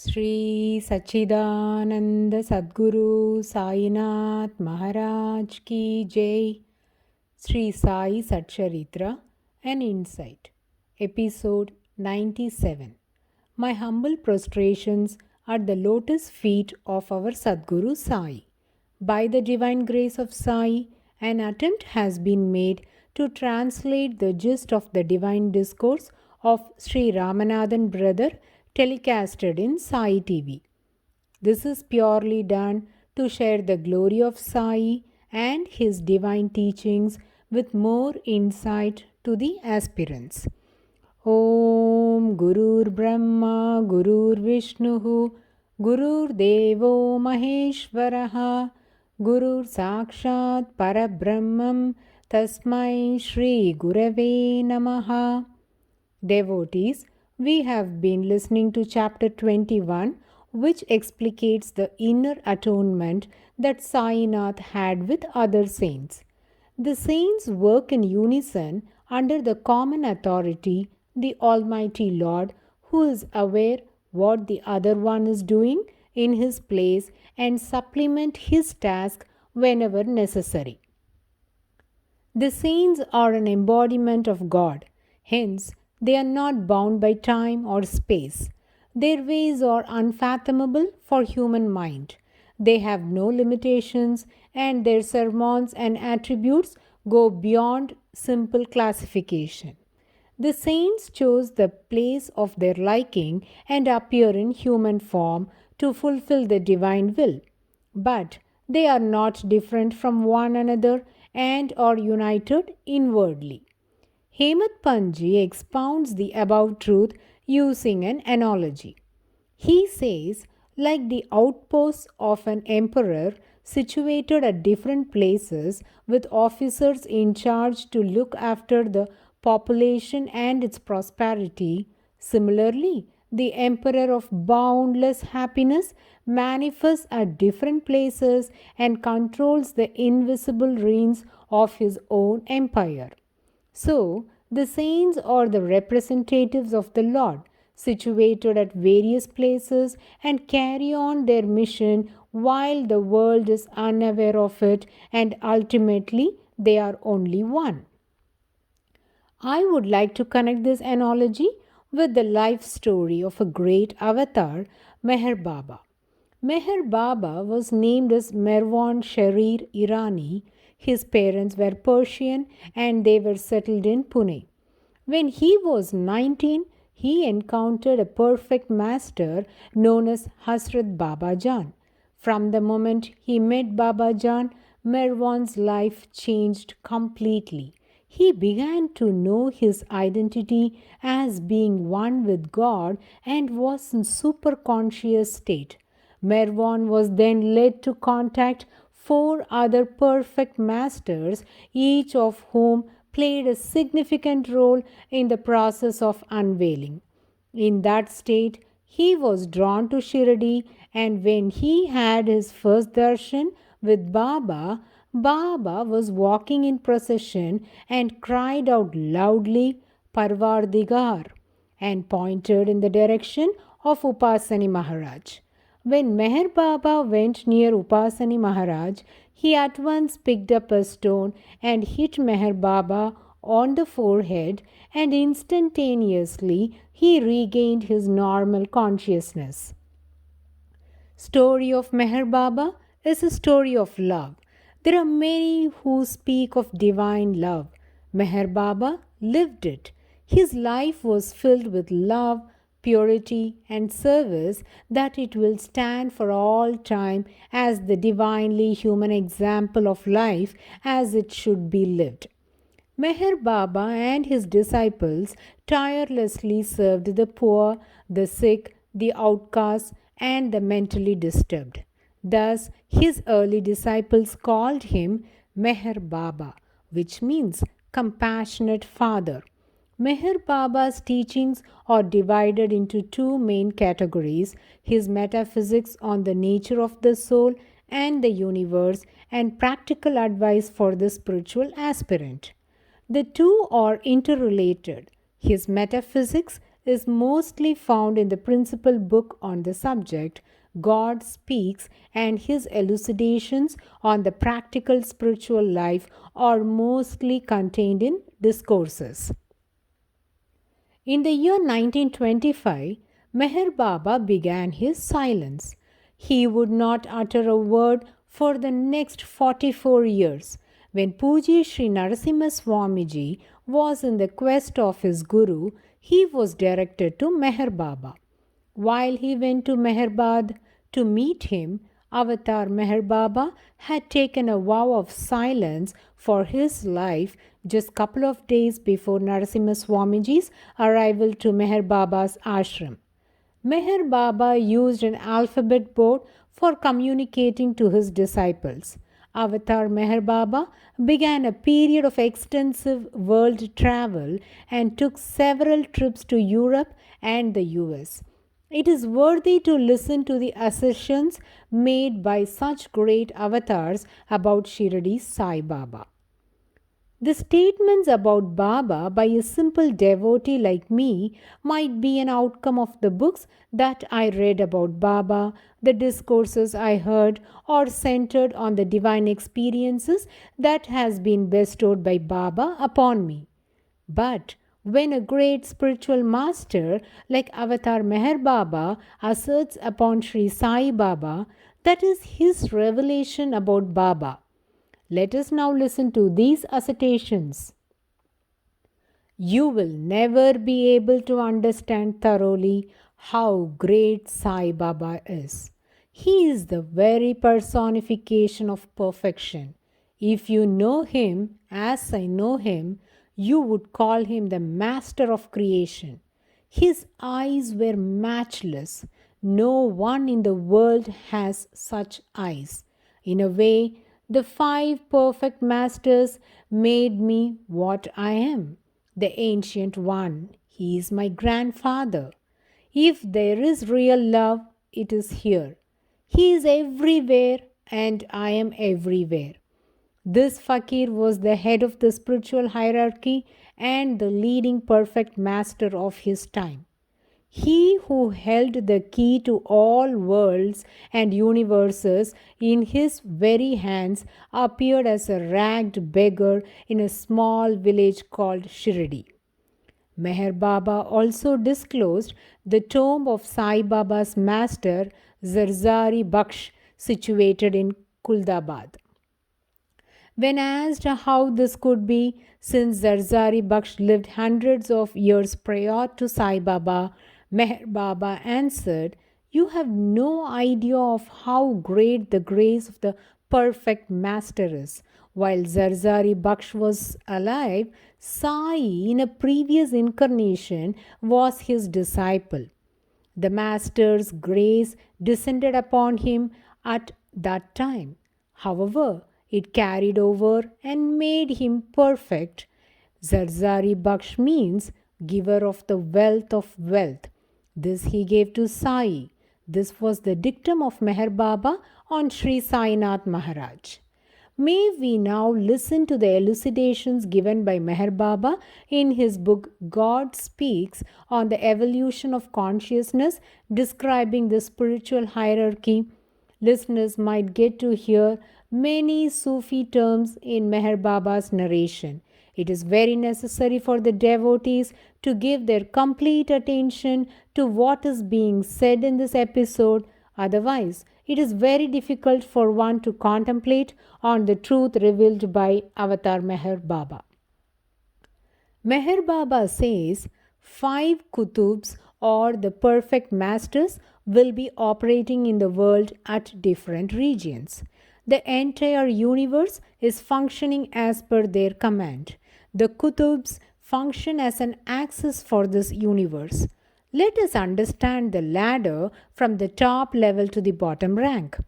Sri Sachidananda Sadguru Sainath Maharaj Ki Jai. Sri Sai SATCHARITRA, an Insight. Episode 97. My humble prostrations at the lotus feet of our Sadguru Sai. By the divine grace of Sai, an attempt has been made to translate the gist of the divine discourse of Sri Ramanathan brother telecasted in Sai TV. This is purely done to share the glory of Sai and his divine teachings with more insight to the aspirants. Om Gurur Brahma Gurur Vishnu Gurur Devo Maheshwaraha Gurur Sakshat Parabrahmam Tasmai Shri Gurave Namaha. Devotees, we have been listening to chapter 21, which explicates the inner atonement that Sainath had with other saints. The saints work in unison under the common authority, the Almighty Lord, who is aware what the other one is doing in his place and supplement his task whenever necessary. The saints are an embodiment of God. Hence, they are not bound by time or space. Their ways are unfathomable for human mind. They have no limitations, and their sermons and attributes go beyond simple classification. The saints chose the place of their liking and appear in human form to fulfill the divine will. But they are not different from one another and are united inwardly. Hemat Panji expounds the above truth using an analogy. He says, like the outposts of an emperor situated at different places with officers in charge to look after the population and its prosperity, similarly, the emperor of boundless happiness manifests at different places and controls the invisible reins of his own empire. So, the saints are the representatives of the Lord, situated at various places and carry on their mission while the world is unaware of it, and ultimately they are only one. I would like to connect this analogy with the life story of a great avatar, Meher Baba. Meher Baba was named as Merwan Sharir Irani. His parents were Persian and they were settled in Pune. When he was 19, he encountered a perfect master known as Hazrat Baba Jan. From the moment he met Baba Jan, Merwan's life changed completely. He began to know his identity as being one with God and was in superconscious state. Merwan was then led to contact 4 other perfect masters, each of whom played a significant role in the process of unveiling. In that state, he was drawn to Shirdi, and when he had his first darshan with Baba, Baba was walking in procession and cried out loudly, Parvardigar, and pointed in the direction of Upasani Maharaj. When Meher Baba went near Upasani Maharaj, he at once picked up a stone and hit Meher Baba on the forehead, and instantaneously he regained his normal consciousness. Story of Meher Baba is a story of love. There are many who speak of divine love. Meher Baba lived it. His life was filled with love, purity, and service that it will stand for all time as the divinely human example of life as it should be lived. Meher Baba and his disciples tirelessly served the poor, the sick, the outcasts, and the mentally disturbed. Thus, his early disciples called him Meher Baba, which means compassionate father. Meher Baba's teachings are divided into 2 main categories: his metaphysics on the nature of the soul and the universe, and practical advice for the spiritual aspirant. The two are interrelated. His metaphysics is mostly found in the principal book on the subject, God Speaks, and his elucidations on the practical spiritual life are mostly contained in discourses. In the year 1925, Meher Baba began his silence. He would not utter a word for the next 44 years. When Puji Sri Narasimha Swamiji was in the quest of his Guru, he was directed to Meher Baba. While he went to Meherbad to meet him, Avatar Meher Baba had taken a vow of silence for his life just couple of days before Narasimha Swamiji's arrival to Meher Baba's ashram. Meher Baba used an alphabet board for communicating to his disciples. Avatar Meher Baba began a period of extensive world travel and took several trips to Europe and the US. It is worthy to listen to the assertions made by such great avatars about Shirdi Sai Baba. The statements about Baba by a simple devotee like me might be an outcome of the books that I read about Baba, the discourses I heard, or centered on the divine experiences that has been bestowed by Baba upon me. But when a great spiritual master like Avatar Meher Baba asserts upon Sri Sai Baba, that is his revelation about Baba. Let us now listen to these assertions. You will never be able to understand thoroughly how great Sai Baba is. He is the very personification of perfection. If you know him as I know him, you would call him the master of creation. His eyes were matchless. No one in the world has such eyes. In a way, the 5 perfect masters made me what I am, the Ancient One. He is my grandfather. If there is real love, it is here. He is everywhere and I am everywhere. This fakir was the head of the spiritual hierarchy and the leading perfect master of his time. He who held the key to all worlds and universes in his very hands appeared as a ragged beggar in a small village called Shirdi. Meher Baba also disclosed the tomb of Sai Baba's master Zarzari Baksh situated in Kuldabad. When asked how this could be, since Zarzari Baksh lived hundreds of years prior to Sai Baba, Meher Baba answered, "You have no idea of how great the grace of the perfect master is. While Zarzari Baksh was alive, Sai, in a previous incarnation, was his disciple. The master's grace descended upon him at that time. However, it carried over and made him perfect. Zarzari Baksh means giver of the wealth of wealth. This he gave to Sai. This was the dictum of Meher Baba on Sri Sainath Maharaj. May we now listen to the elucidations given by Meher Baba in his book God Speaks on the evolution of consciousness, describing the spiritual hierarchy. Listeners might get to hear many Sufi terms in Meher Baba's narration. It is very necessary for the devotees to give their complete attention to what is being said in this episode. Otherwise, it is very difficult for one to contemplate on the truth revealed by Avatar Meher Baba. Meher Baba says 5 kutubs or the perfect masters will be operating in the world at different regions. The entire universe is functioning as per their command. The kutubs function as an axis for this universe. Let us understand the ladder from the top level to the bottom rank.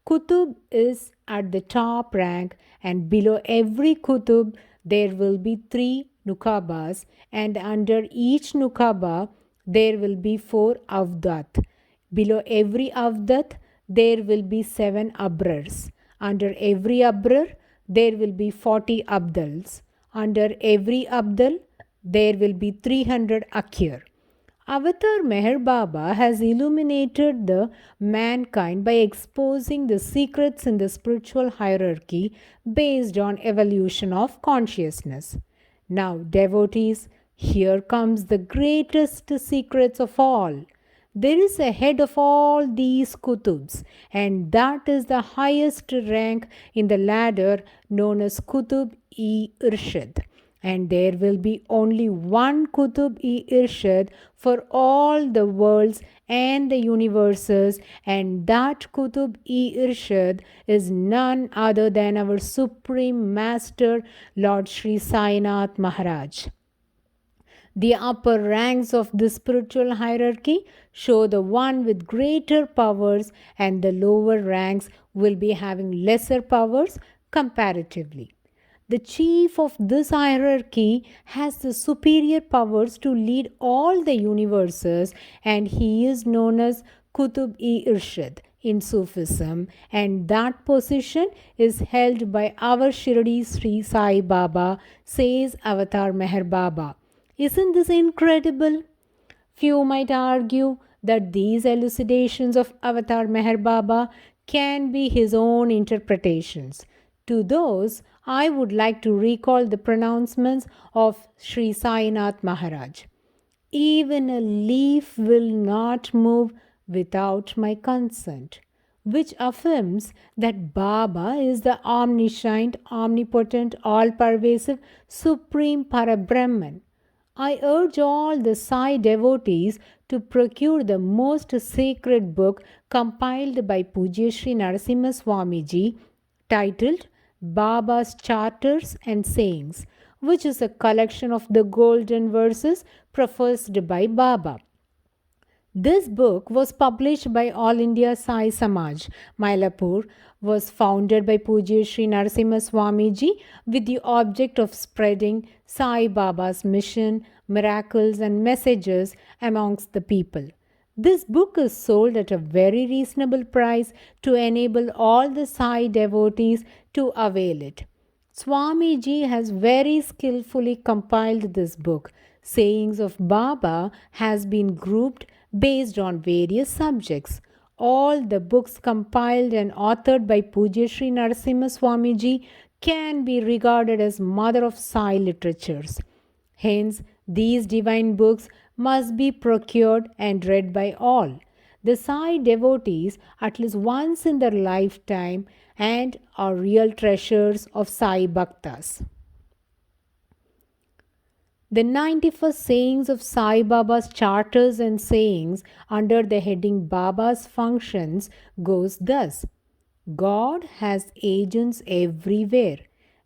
Kutub is at the top rank, and below every kutub there will be 3 nukabas, and under each nukaba there will be 4 avdat. Below every avdat there will be 7 abrars. Under every abrar there will be 40 abdals. Under every abdal there will be 300 akir. Avatar Meher Baba has illuminated the mankind by exposing the secrets in the spiritual hierarchy based on evolution of consciousness. Now, devotees, here comes the greatest secrets of all. There is a head of all these kutubs, and that is the highest rank in the ladder known as Kutub-e-Irshad. And there will be only one Kutub-e-Irshad for all the worlds and the universes, and that Kutub-e-Irshad is none other than our Supreme Master, Lord Sri Sainath Maharaj. The upper ranks of the spiritual hierarchy show the one with greater powers, and the lower ranks will be having lesser powers comparatively. The chief of this hierarchy has the superior powers to lead all the universes, and he is known as Kutub-e-Irshad in Sufism, and that position is held by our Shirdi Sri Sai Baba, says Avatar Meher Baba. Isn't this incredible? Few might argue that these elucidations of Avatar Meher Baba can be his own interpretations. To those, I would like to recall the pronouncements of Sri Sainath Maharaj. Even a leaf will not move without my consent, which affirms that Baba is the omniscient, omnipotent, all-pervasive, supreme Parabrahman. I urge all the Sai devotees to procure the most sacred book compiled by Pujya Sri Narasimha Swamiji titled Baba's Charters and Sayings, which is a collection of the golden verses professed by Baba. This book was published by All India Sai Samaj. Mylapore was founded by Pujya Sri Narasimha Swamiji with the object of spreading Sai Baba's mission, miracles and messages amongst the people. This book is sold at a very reasonable price to enable all the Sai devotees to avail it. Swamiji has very skillfully compiled this book. Sayings of Baba has been grouped based on various subjects. All the books compiled and authored by Pujya Sri Narasimha Swamiji can be regarded as mother of Sai literatures. Hence, these divine books must be procured and read by all. The Sai devotees at least once in their lifetime and are real treasures of Sai Bhaktas. The 91st sayings of Sai Baba's Charters and Sayings under the heading Baba's Functions goes thus. God has agents everywhere.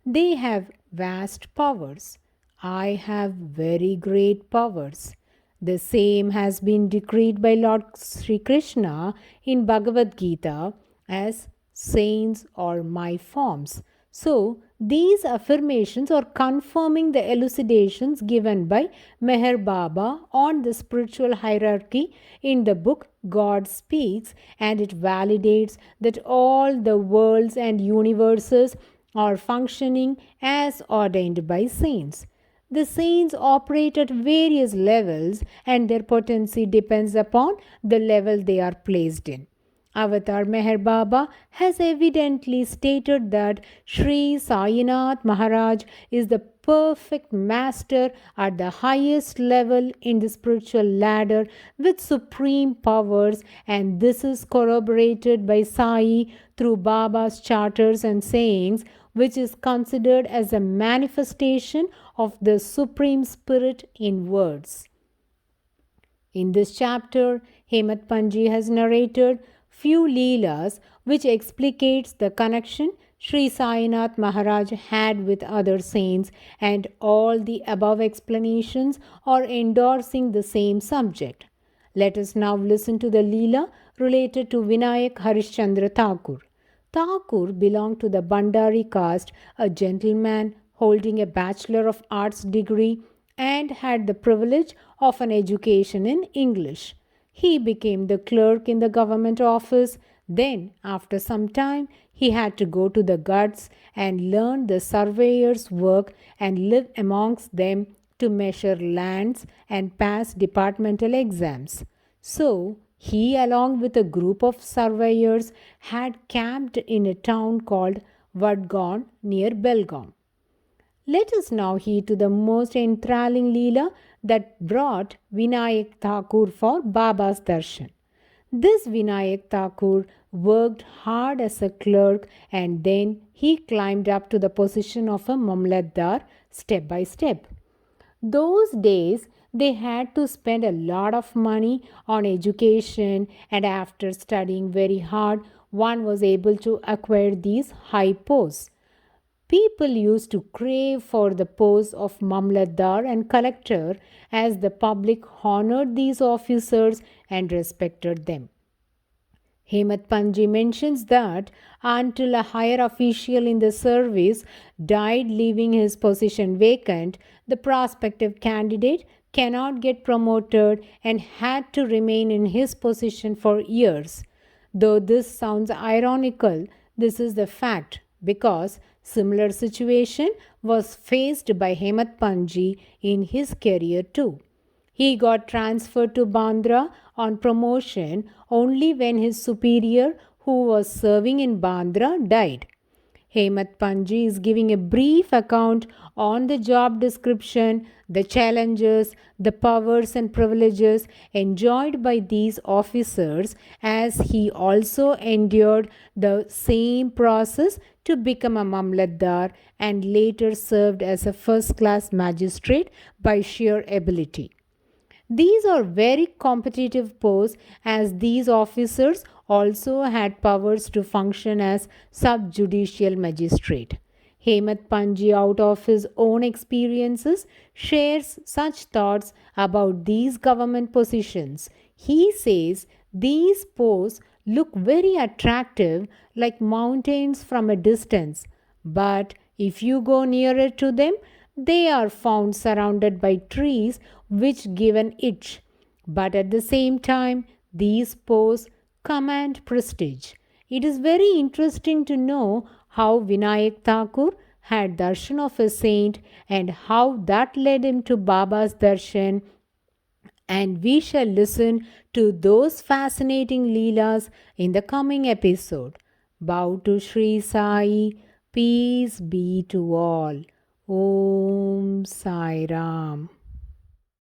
They have vast powers. I have very great powers. The same has been decreed by Lord Sri Krishna in Bhagavad Gita as saints are my forms. So, these affirmations are confirming the elucidations given by Meher Baba on the spiritual hierarchy in the book God Speaks, and it validates that all the worlds and universes are functioning as ordained by saints. The saints operate at various levels and their potency depends upon the level they are placed in. Avatar Meher Baba has evidently stated that Sri Sainath Maharaj is the perfect master at the highest level in the spiritual ladder with supreme powers, and this is corroborated by Sai through Baba's charters and sayings, which is considered as a manifestation of the Supreme Spirit in words. In this chapter, Hemat Panji has narrated few Leelas which explicates the connection Sri Sainath Maharaj had with other saints, and all the above explanations are endorsing the same subject. Let us now listen to the Leela related to Vinayak Harishchandra Thakur. Thakur belonged to the Bandari caste, a gentleman holding a Bachelor of Arts degree and had the privilege of an education in English. He became the clerk in the government office. Then, after some time, he had to go to the guts and learn the surveyor's work and live amongst them to measure lands and pass departmental exams. So, he, along with a group of surveyors, had camped in a town called Vadgaon near Belgaum. Let us now heed to the most enthralling Leela that brought Vinayak Thakur for Baba's darshan. This Vinayak Thakur worked hard as a clerk and then he climbed up to the position of a Mamlatdar step by step. Those days, they had to spend a lot of money on education, and after studying very hard, one was able to acquire these high posts. People used to crave for the posts of Mamlatdar and collector as the public honored these officers and respected them. Hemat Panji mentions that until a higher official in the service died, leaving his position vacant, the prospective candidate cannot get promoted and had to remain in his position for years. Though this sounds ironical, this is the fact because similar situation was faced by Hemat Panji in his career too. He got transferred to Bandra on promotion only when his superior, who was serving in Bandra, died. Hemat Panji is giving a brief account on the job description, the challenges, the powers and privileges enjoyed by these officers, as he also endured the same process to become a Mamlatdar and later served as a first class magistrate by sheer ability. These are very competitive posts as these officers also had powers to function as subjudicial magistrate. Hemat Panji, out of his own experiences, shares such thoughts about these government positions. He says these posts look very attractive like mountains from a distance, but if you go nearer to them, they are found surrounded by trees which give an itch. But at the same time, these posts command prestige. It is very interesting to know how Vinayak Thakur had darshan of a saint and how that led him to Baba's darshan, and we shall listen to those fascinating Leelas in the coming episode. Bow to Sri Sai, peace be to all. Om Sai Ram.